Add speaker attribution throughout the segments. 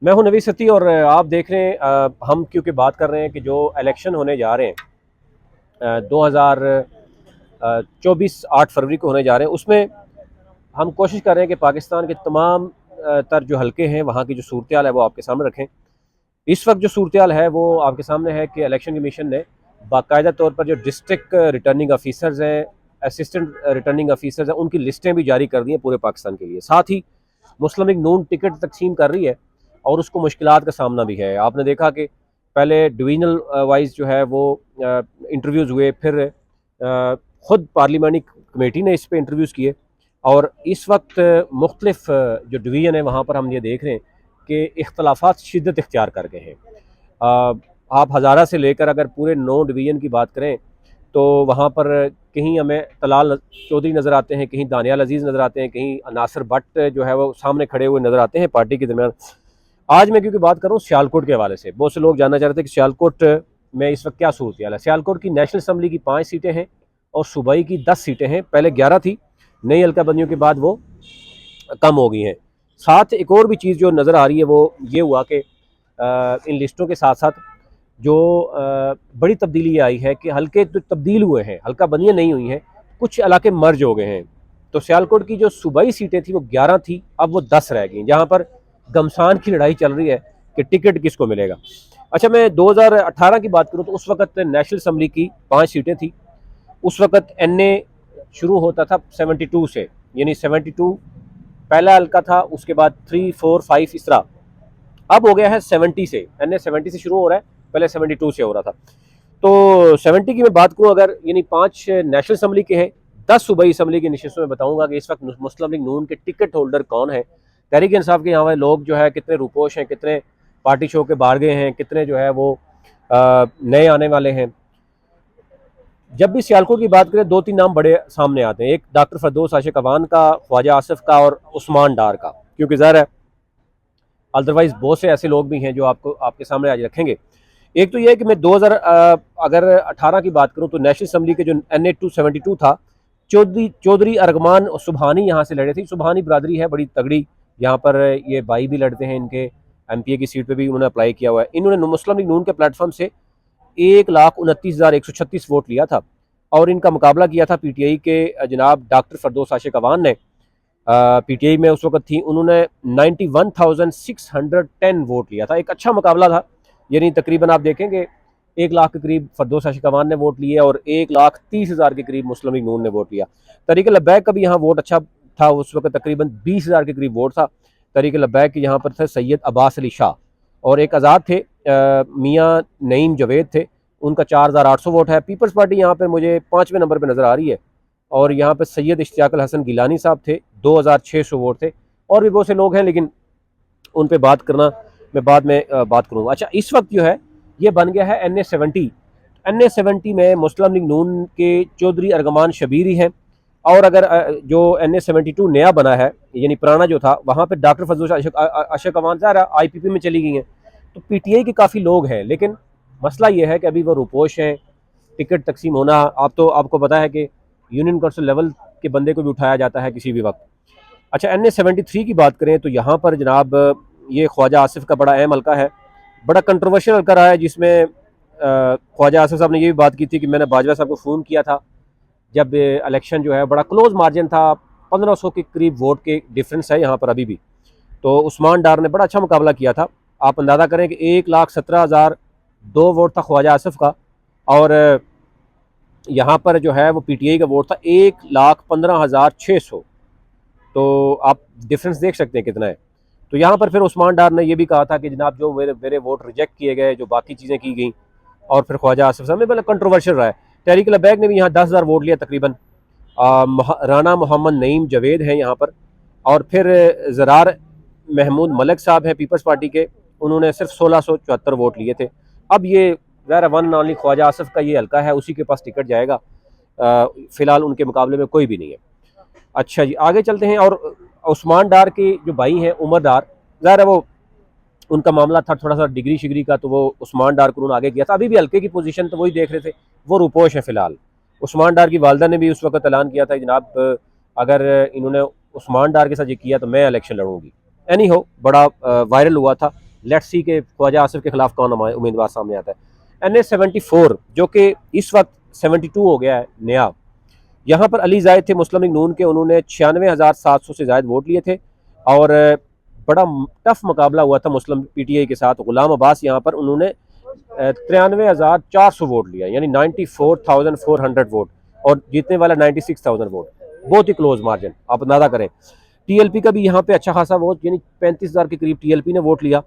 Speaker 1: मैं हूं नवी सती और आप देख रहे हैं हम क्योंकि बात कर रहे हैं कि जो इलेक्शन होने जा रहे हैं 2024 8 फरवरी को होने जा रहे हैं, उसमें हम कोशिश कर रहे हैं कि पाकिस्तान के तमाम तर जो हलके हैं वहाँ की जो सूरत हाल है वो आपके सामने रखें। इस वक्त जो सूरत हाल है वो आपके सामने है कि इलेक्शन कमीशन ने बाकायदा तौर पर जो डिस्ट्रिक्ट रिटर्निंग ऑफिसर्स हैं, असिस्टेंट रिटर्निंग ऑफिसर्स हैं, उनकी लिस्टें भी जारी कर दी हैं पूरे पाकिस्तान के लिए। साथ ही मुस्लिम लीग नून टिकट तकसीम कर रही है और उसको मुश्किलात का सामना भी है। आपने देखा कि पहले डिवीजनल वाइज जो है वो इंटरव्यूज़ हुए, फिर ख़ुद पार्लिमानी कमेटी ने इस पर इंटरव्यूज़ किए और इस वक्त मुख्तलिफ जो डिवीज़न है वहाँ पर हम ये देख रहे हैं कि इख्तलाफात शिद्दत इख्तियार कर गए हैं। आप हज़ारा से लेकर अगर पूरे 9 डिवीज़न की बात करें तो वहाँ पर कहीं हमें तलाल चौधरी नज़र आते हैं, कहीं दानियाल अजीज़ नज़र आते हैं, कहीं नासिर भट्ट जो है वो सामने खड़े हुए नज़र आते हैं पार्टी के दरमियान। आज मैं क्योंकि बात कर रहा हूँ सियालकोट के हवाले से, बहुत से लोग जानना चाह रहे थे कि सियालकोट में इस वक्त क्या सूरत हाल है। सियालकोट की नेशनल असम्बली की 5 सीटें हैं और सूबाई की 10 सीटें हैं। पहले 11 थी, नई हल्काबंदियों के बाद वो कम हो गई हैं। साथ एक और भी चीज़ जो नज़र आ रही है वो ये हुआ कि इन लिस्टों के साथ साथ जो बड़ी तब्दीली आई है कि हल्के तो तब्दील हुए हैं, हल्का बंदियाँ नहीं हुई हैं, कुछ इलाके मर्ज हो गए हैं। तो सियालकोट की जो सूबाई सीटें थी वो 11 थी, अब वो 10 रह गई, जहाँ पर घमसान की लड़ाई चल रही है कि टिकट किसको मिलेगा। अच्छा, मैं 2018 की बात करूँ तो उस वक्त नेशनल असम्बली की 5 सीटें थी। उस वक्त NA शुरू होता था 72 से, यानी 72 पहला हल्का था, उसके बाद 3, 4, 5 इस तरह। अब हो गया है 70 से, NA 70 से शुरू हो रहा है, पहले 72 से हो रहा था। तो 70 की मैं बात करूँ अगर, यानी 5 नेशनल असम्बली के हैं, 10 सूबाई असम्बली की नशिस्तों में बताऊंगा कि इस वक्त मुस्लिम लीग नून के टिकट होल्डर कौन है। तहरीक इंसाफ के यहाँ वाले लोग जो है कितने रुपोश हैं, कितने पार्टी शो के बाहर गए हैं, कितने जो है वो नए आने वाले हैं। जब भी सियालकोट की बात करें 2-3 नाम बड़े सामने आते हैं, एक डॉक्टर फरदौस आशिक अवान का, ख्वाजा आसिफ का और उस्मान डार का, क्योंकि ज़ाहिर है अदरवाइज बहुत से ऐसे लोग भी हैं जो आपको आपके सामने आज रखेंगे। एक तो यह है कि मैं 2000 अगर 18 की बात करूं तो नेशनल असम्बली के जो NA 272 था, चौधरी अरगमान सुबहानी यहाँ से लड़े थे। सुबहानी बरादरी है बड़ी तगड़ी, यहाँ पर ये भाई भी लड़ते हैं, इनके MPA की सीट पे भी उन्होंने अप्लाई किया हुआ है। इन्होंने मुस्लिम लीग नून के प्लेटफॉर्म से 1,29,136 वोट लिया था और इनका मुकाबला किया था PTI के जनाब डॉक्टर फरदौस आशिक अवान ने। PTI में उस वक्त थी, उन्होंने 91,610 वोट लिया था। एक अच्छा मुकाबला था, यानी तकरीबन आप देखेंगे 1 लाख के करीब फरदौस आशिक अवान ने वोट लिए और 1,30,000 के करीब मुस्लिम लीग नून ने वोट लिया। तहरीक लब्बैक का भी यहाँ वोट अच्छा था, उस वक्त तकरीबन 20,000 के करीब वोट था। तहरीक लब्बैक के यहाँ पर थे सैयद अब्बास अली शाह और एक आज़ाद थे, मियाँ नईम जवेद थे, उनका 4,800 वोट है। पीपल्स पार्टी यहाँ पर मुझे 5वें नंबर पर नज़र आ रही है और यहाँ पर सैयद इश्तियाकुल हसन गिलानी साहब थे, 2,600 वोट थे। और भी बहुत से लोग हैं लेकिन उन पर बात करना मैं बाद में बात करूँगा। अच्छा, इस वक्त जो है ये बन गया है NA 70। NA 70 में मुस्लिम लीग नून के चौधरी अरगमान शबीरी हैं और अगर जो NA 72 नया बना है, यानी पुराना जो था, वहाँ पर डॉक्टर फरदौस आशिक अवान ज़ाहिर IPP में चली गई हैं, तो PTI के काफ़ी लोग हैं। लेकिन मसला ये है कि अभी वो रुपोश हैं, टिकट तकसीम होना, आप तो आपको पता है कि यूनियन काउंसिल लेवल के बंदे को भी उठाया जाता है किसी भी वक्त। अच्छा, NA 73 की बात करें तो यहाँ पर जनाब ये ख्वाजा आसिफ का बड़ा अहम हल्का है, बड़ा कंट्रोवर्शियल हल्का रहा है, जिसमें ख्वाजा आसिफ साहब ने ये भी बात की थी कि मैंने बाजवा साहब को फ़ोन किया था जब इलेक्शन जो है बड़ा क्लोज मार्जिन था, 1500 के करीब वोट के डिफरेंस है यहाँ पर अभी भी। तो उस्मान डार ने बड़ा अच्छा मुकाबला किया था। आप अंदाज़ा करें कि 1,17,002 वोट था ख्वाजा आसिफ का और यहाँ पर जो है वो PTI का वोट था 1,15,600। तो आप डिफरेंस देख सकते हैं कितना है। तो यहाँ पर फिर उस्मान डार ने यह भी कहा था कि जनाब जो मेरे वोट रिजेक्ट किए गए, जो बाकी चीज़ें की गई, और फिर ख्वाजा आसिफ साहब में बड़ा कंट्रोवर्शियल रहा है। तहरीक लब्बैक ने भी यहाँ 10,000 वोट लिया तकरीबन। राना मोहम्मद नईम जवेद हैं यहाँ पर, और फिर ज़रार महमूद मलिक साहब हैं पीपल्स पार्टी के, उन्होंने सिर्फ 1,674 वोट लिए थे। अब ये ज़ाहिर वन ऑनली ख्वाजा आसिफ का ये हल्का है, उसी के पास टिकट जाएगा। फ़िलहाल उनके मुकाबले में कोई भी नहीं है। अच्छा जी, आगे चलते हैं। और उस्मान डार के जो भाई हैं उमर डार, ज़ाहिर है वो उनका मामला था थोड़ा सा डिग्री शिग्री का, तो वो उस्मान डार को उन्होंने आगे किया था। अभी भी हल्के की पोजीशन तो वही देख रहे थे, वो रुपोश है फ़िलहाल। उस्मान डार की वालदा ने भी उस वक्त ऐलान किया था जनाब अगर इन्होंने उस्मान डार के साथ ये किया तो मैं इलेक्शन लड़ूंगी। एनी हो, बड़ा वायरल हुआ था लेट्स सी के ख्वाजा आसिफ के खिलाफ कौन उम्मीदवार सामने आता है। NA-74 जो कि इस वक्त 72 हो गया है नया, यहाँ पर अली जायद थे मुस्लिम लीग नून के, उन्होंने 96,700 से ज़ायद वोट लिए थे और बड़ा टफ मुकाबला हुआ था मुस्लिम PTI के साथ। गुलाम अब्बास यहाँ पर उन्होंने 93,400 वोट लिया, यानी 94,400 वोट, और जीतने वाला 96,000 वोट, बहुत ही क्लोज मार्जिन, आप अंदाजा करें। TLP का भी यहाँ पे अच्छा खासा वोट, यानी 35,000 के करीब TLP ने वोट लिया।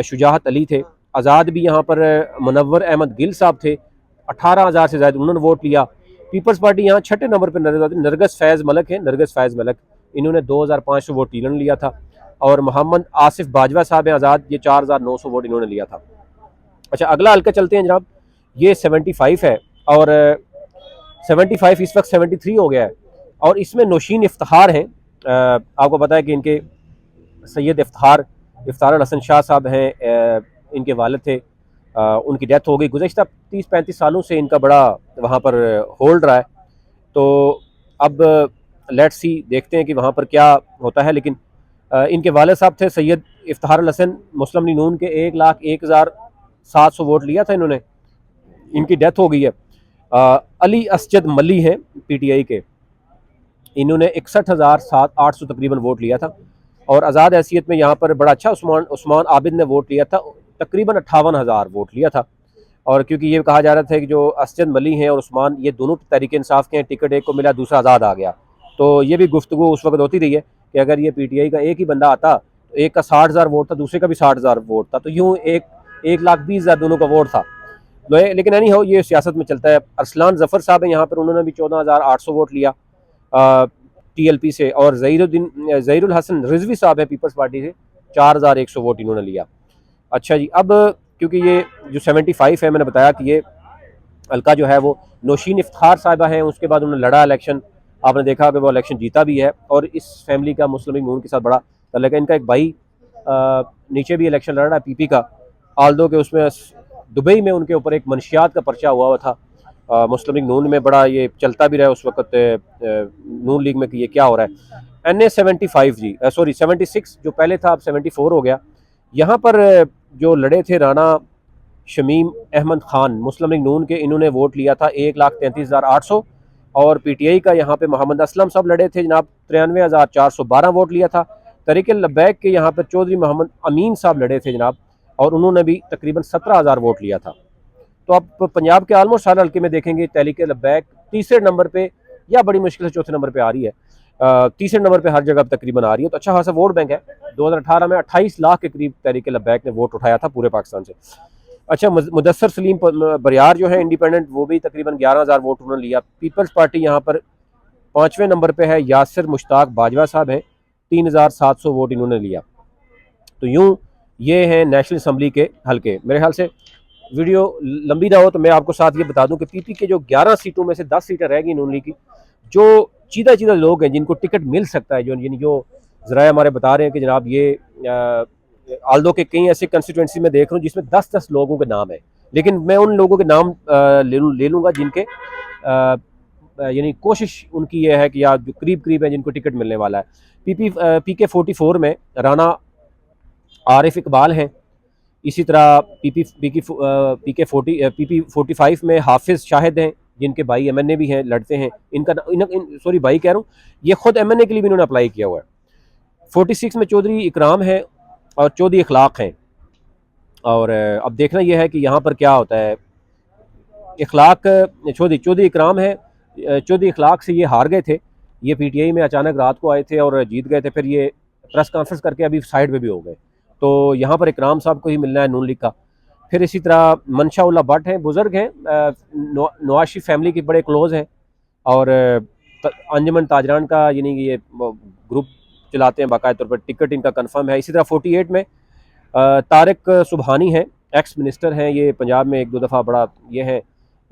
Speaker 1: शुजाहत अली थे, आज़ाद भी यहाँ पर मुनव्वर अहमद गिल साहब थे, 18,000 से ज़्यादा उन्होंने वोट लिया। पीपल्स पार्टी यहाँ छठे नंबर पर नजर आती है, नरगस फैज़ मलक है, नरगस फैज़ मलक, इन्होंने 2,500 वोट इन्होंने लिया था, और मोहम्मद आसिफ बाजवा साहब हैं आज़ाद, ये 4,900 वोट इन्होंने लिया था। अच्छा, अगला हल्का चलते हैं जनाब, ये 75 है, और 75 इस वक्त 73 हो गया है, और इसमें नौशीन इफ्तार हैं। आपको पता है कि इनके सैयद इफ्तार हसन शाह साहब हैं, इनके वालिद थे, उनकी डेथ हो गई। गुज़श्ता 30-35 सालों से इनका बड़ा वहाँ पर होल्ड रहा है, तो अब लेट्स सी, देखते हैं कि वहाँ पर क्या होता है। लेकिन इनके वालिद साहब थे सैयद इफ्तार हसन, मुस्लिम लीग नून के 1,01,700 वोट लिया था इन्होंने, इनकी डेथ हो गई है। अली असजद मली हैं PTI के, इन्होंने 61,800 तकरीबन वोट लिया था, और आज़ाद हैसियत में यहाँ पर बड़ा अच्छा उस्मान आबिद ने वोट लिया था, तकरीबन 58,000 वोट लिया था। और क्योंकि ये कहा जा रहा था कि जो असजद मली हैं और उस्मान, ये दोनों तहरीक इंसाफ के हैं, टिकट एक को मिला, दूसरा आज़ाद आ गया, तो ये भी गुफ्तगू उस वक्त होती रही है कि अगर ये PTI का एक ही बंदा आता, तो एक का 60,000 वोट था, दूसरे का भी 60,000 वोट था, तो यूँ 1,20,000 दोनों का वोट था। लेकिन नहीं हो, ये सियासत में चलता है। अरसलान जफ़र साहब हैं यहाँ पर, उन्होंने भी 14,800 वोट लिया TLP से, और ज़हीरुल हसन रिजवी साहब है पीपल्स पार्टी से, 4,100 वोट इन्होंने लिया। अच्छा जी, अब क्योंकि ये जो 75 है, मैंने बताया कि ये हल्का जो है वो नौशीन इफ्तार साहिबा हैं, उसके बाद उन्होंने लड़ा इलेक्शन, आपने देखा कि वो इलेक्शन जीता भी है, और इस फैमिली का मुस्लिम लीग नून के साथ बड़ा तल्लुक़ है। इनका एक भाई नीचे भी इलेक्शन लड़ रहा है PP का, आल्दो के उसमें दुबई में उनके ऊपर एक मनशियात का पर्चा हुआ था। मुस्लिम लीग नून में बड़ा ये चलता भी रहा उस वक्त नून लीग में कि ये क्या हो रहा है। NA-75 जी, सॉरी 76 जो पहले था, अब 74 हो गया। यहाँ पर जो लड़े थे राना शमीम अहमद खान मुस्लिम लीग नून के, इन्होंने वोट लिया था 1,33,800, और PTI का यहाँ पे मोहम्मद असलम सब लड़े थे जनाब, 93,412 वोट लिया था। तहरीक लब्बैक के यहाँ पर चौधरी मोहम्मद अमीन साहब लड़े थे जनाब, और उन्होंने भी तकरीबन 17,000 वोट लिया था। तो आप पंजाब के आलमोस्ट सारे हल्के में देखेंगे तहरीक लब्बैक तीसरे नंबर पे, या बड़ी मुश्किल से चौथे नंबर पे आ रही है, तीसरे नंबर पे हर जगह तकरीबन आ रही है, तो अच्छा खासा वोट बैंक है। 2018 में 28 लाख के करीब तहरीक लब्बैक ने वोट उठाया था पूरे पाकिस्तान से। अच्छा, मुदस्सर सलीम बरियार जो है इंडिपेंडेंट, वो भी तकरीबन 11,000 वोट उन्होंने लिया। पीपल्स पार्टी यहाँ पर 5वें नंबर पे है, यासिर मुश्ताक बाजवा साहब हैं, 3,700 वोट इन्होंने लिया। तो यूँ ये हैं नेशनल असम्बली के हल्के। मेरे ख्याल से वीडियो लंबी ना हो तो मैं आपको साथ ये बता दूं कि PP के जो 11 सीटों में से 10 सीटें रहेगी नून लीग की, जो चीदा चीदा लोग हैं जिनको टिकट मिल सकता है, जो ज़रा हमारे बता रहे हैं कि जनाब ये आल्दो के कई ऐसे कंस्टिट्यूंसी में देख रहा हूँ जिसमें 10-10 लोगों के नाम है, लेकिन मैं उन लोगों के नाम ले लूँगा जिनके यानी कोशिश उनकी ये है कि यार जो करीब करीब है जिनको टिकट मिलने वाला है। PK 44 में राना आरिफ इकबाल हैं, इसी तरह PK 45 में हाफिज़ शाहिद हैं, जिनके भाई MNA भी हैं, लड़ते हैं। सॉरी भाई कह रहा हूँ, ये खुद MNA के लिए भी इन्होंने अप्लाई किया हुआ है। 46 में चौधरी इकराम है, और चौधरी इखलाक हैं। और अब देखना यह है कि यहाँ पर क्या होता है। इखलाक चौधरी इकराम है, चौधरी इखलाक से ये हार गए थे, ये PTI में अचानक रात को आए थे और जीत गए थे, फिर ये प्रेस कॉन्फ्रेंस करके अभी साइड पे भी हो गए, तो यहाँ पर इकराम साहब को ही मिलना है नून लीग का। फिर इसी तरह मंशा उल्लाह भट्ट हैं, बुज़ुर्ग हैं, नवाज शरीफ फैमिली के बड़े क्लोज हैं, और अंजुमन ताजरान का यानी कि ये ग्रुप चलाते हैं बाकायदा तौर पर, टिकट इनका कंफर्म है। इसी तरह 48 में तारिक सुबहानी हैं, एक्स मिनिस्टर हैं, ये पंजाब में 1-2 दफ़ा बड़ा ये हैं,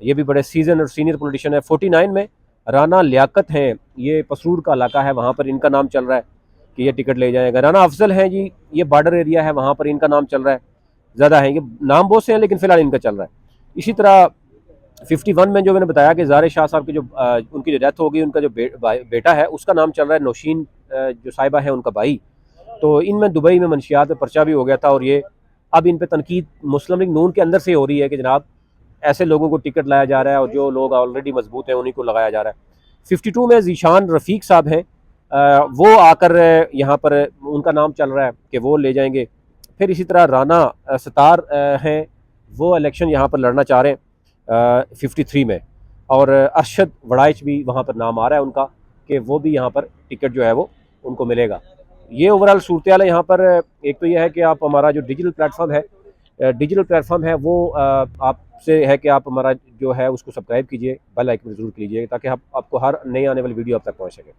Speaker 1: ये भी बड़े सीजन और सीनियर पॉलिटिशियन है। 49 में राना लियाकत हैं, ये पसरूर का इलाका है, वहाँ पर इनका नाम चल रहा है कि ये टिकट ले जाएगा। राना अफजल हैं जी, ये बॉर्डर एरिया है, वहाँ पर इनका नाम चल रहा है, ज़्यादा है ये नाम बहुत से हैं लेकिन फ़िलहाल इनका चल रहा है। इसी तरह 51 में जो मैंने बताया कि ज़ारे शाह साहब की जो उनकी जो डेथ हो गई, उनका जो बेटा है उसका नाम चल रहा है नौशीन, जो साहिबा है उनका भाई, तो इनमें दुबई में मंशियात में पर्चा भी हो गया था, और ये अब इन पे तनकीद मुस्लिम लीग नून के अंदर से हो रही है कि जनाब ऐसे लोगों को टिकट लाया जा रहा है और जो लोग ऑलरेडी मजबूत हैं उन्हीं को लगाया जा रहा है। 52 में ज़ीशान रफ़ीक साहब हैं, वो आकर यहाँ पर उनका नाम चल रहा है कि वो ले जाएंगे। फिर इसी तरह राना सतार हैं, वो इलेक्शन यहाँ पर लड़ना चाह रहे हैं 53 में, और अरशद वड़ाइच भी वहाँ पर नाम आ रहा है उनका कि वो भी यहाँ पर टिकट जो है वो उनको मिलेगा। ये ओवरऑल सूरत हाल है यहाँ पर। एक तो ये है कि आप हमारा जो डिजिटल प्लेटफॉर्म है वो आपसे है कि आप हमारा जो है उसको सब्सक्राइब कीजिए, बेल आइकन जरूर कीजिए, ताकि आपको हर नई आने वाली वीडियो आप तक पहुँच सके।